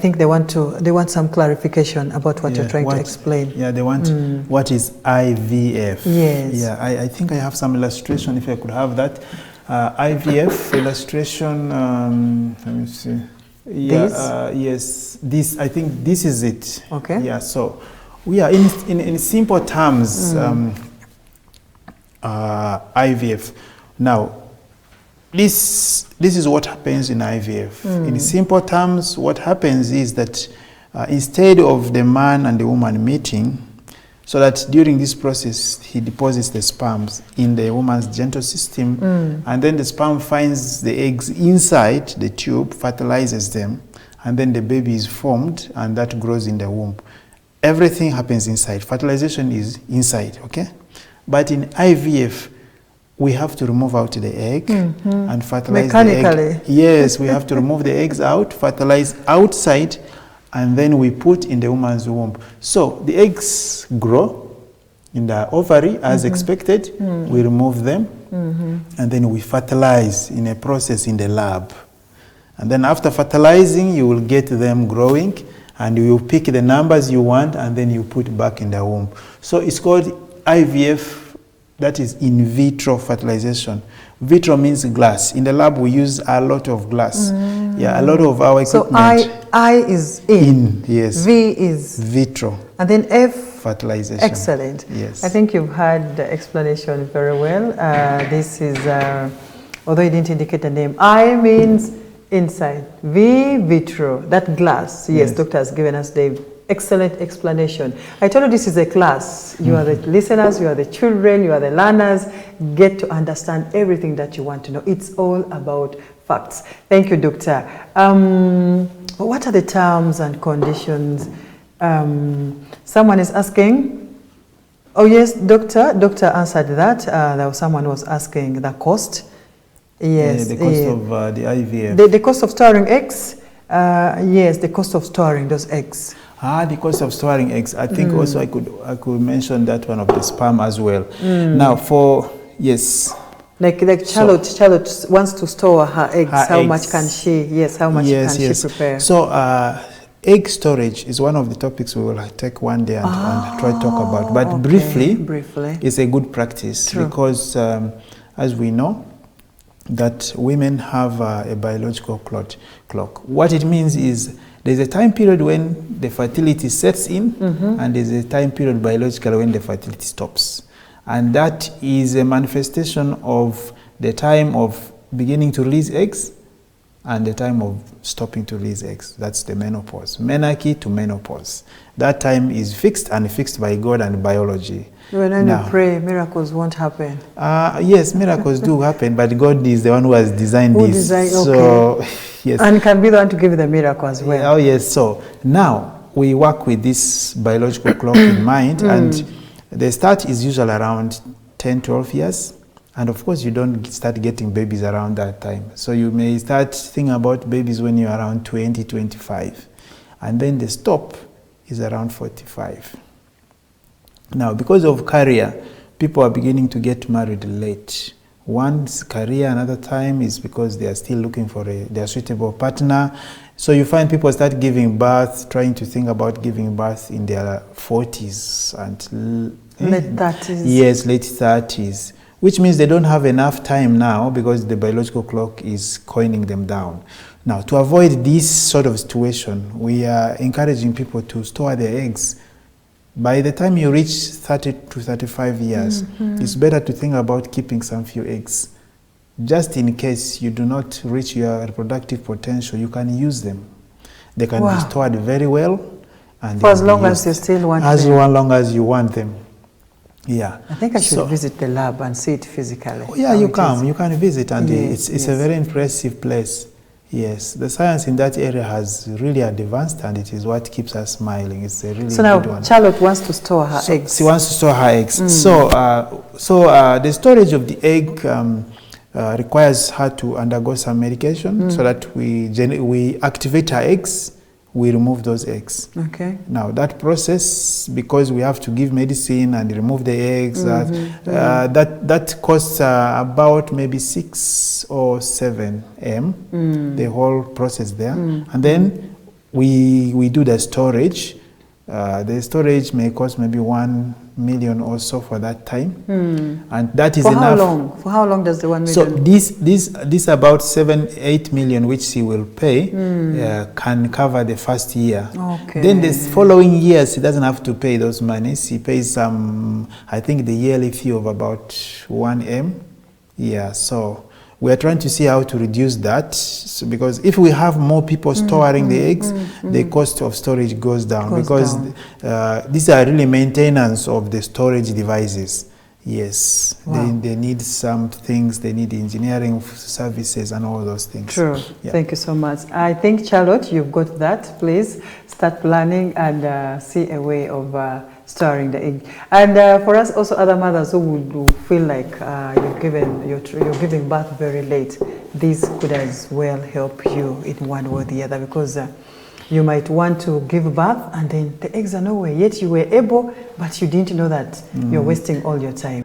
think they want some clarification about what you're trying to explain. Yeah, they want what is IVF. Yes. Yeah, I think I have some illustration, if I could have that. IVF illustration, let me see. Yeah, yes, this, I think this is it. Okay. Yeah, so we are in simple terms, IVF. Now, this is what happens in IVF. In simple terms, what happens is that instead of the man and the woman meeting, so that during this process he deposits the sperms in the woman's genital system, and then the sperm finds the eggs inside the tube, fertilizes them, and then the baby is formed, and that grows in the womb. Everything happens inside. Fertilization is inside, okay? But in IVF, we have to remove out the egg and fertilize the egg. Yes, we have to remove the eggs out, fertilize outside, and then we put in the woman's womb. So the eggs grow in the ovary as expected. We remove them, and then we fertilize in a process in the lab. And then after fertilizing, you will get them growing, and you will pick the numbers you want, and then you put back in the womb. So it's called IVF, that is in vitro fertilization. Vitro means glass. In the lab, we use a lot of glass. Yeah, a lot of our equipment. So I is in. Yes. V is vitro. And then F. Fertilization. Excellent. Yes. I think you've had the explanation very well. This is, although you didn't indicate the name, I means inside. V, vitro, that glass. Yes, doctor has given us the excellent explanation. I told you this is a class. You are the listeners, you are the children, you are the learners. Get to understand everything that you want to know. It's all about facts. Thank you, doctor. What are the terms and conditions? Someone is asking. Oh yes, doctor. Doctor answered that. There was someone who was asking the cost. Yes, the cost of the IVF. The cost of storing eggs. Yes, the cost of storing those eggs. The cost of storing eggs. I think also I could mention that one of the sperm as well. Now for like Charlotte wants to store her eggs. How much can she? Yes, how much can she prepare? So egg storage is one of the topics we will take one day and try to talk about. But briefly, it's a good practice because as we know, that women have a biological clock. What it means is there's a time period when the fertility sets in, and there's a time period biologically when the fertility stops. And that is a manifestation of the time of beginning to release eggs and the time of stopping to release eggs. That's the menopause. Menarche to menopause. That time is fixed and fixed by God and biology. When you pray, miracles won't happen. Yes, miracles do happen, but God is the one who has designed this. So, yes. And can be the one to give the miracle as well. Oh, yes. So now we work with this biological clock in mind, and the start is usually around 10, 12 years. And of course, you don't start getting babies around that time. So you may start thinking about babies when you're around 20, 25. And then the stop is around 45. Now, because of career, people are beginning to get married late. One's career, another time is because they are still looking for their suitable partner. So you find people start giving birth, trying to think about giving birth in their 40s and late 30s. Yes, late 30s, which means they don't have enough time now because the biological clock is coining them down. Now, to avoid this sort of situation, we are encouraging people to store their eggs. By the time you reach 30 to 35 years, it's better to think about keeping some few eggs. Just in case you do not reach your reproductive potential, you can use them. They can be stored very well. And for as long as you still want them. As long as you want them. Yeah. I think I should visit the lab and see it physically. Oh, yeah, you can visit, and it's a very impressive place. Yes, the science in that area has really advanced, and it is what keeps us smiling. It's a really good one. So now Charlotte wants to store her eggs. She wants to store her eggs. So the storage of the egg requires her to undergo some medication so that we activate her eggs. We remove those eggs. Okay. Now that process, because we have to give medicine and remove the eggs, that costs about maybe 6 or 7 M. The whole process there, and then we do the storage. The storage may cost maybe 1 million or so for that time, and that is for enough. How long? For how long does the 1 million? So this about 7-8 million which he will pay can cover the first year. Okay. Then the following years he doesn't have to pay those monies. He pays some, I think, the yearly fee of about 1M. Yeah. So we are trying to see how to reduce that, because if we have more people storing the eggs, the cost of storage goes down, because these are really maintenance of the storage devices. Yes, wow. They need some things, they need engineering services and all those things. True. Yeah. Thank you so much. I think, Charlotte, you've got that. Please start planning and see a way of storing the egg. And for us also, other mothers who would feel like you're giving birth very late, this could as well help you in one way or the other, because you might want to give birth and then the eggs are nowhere, yet you were able, but you didn't know that you're wasting all your time.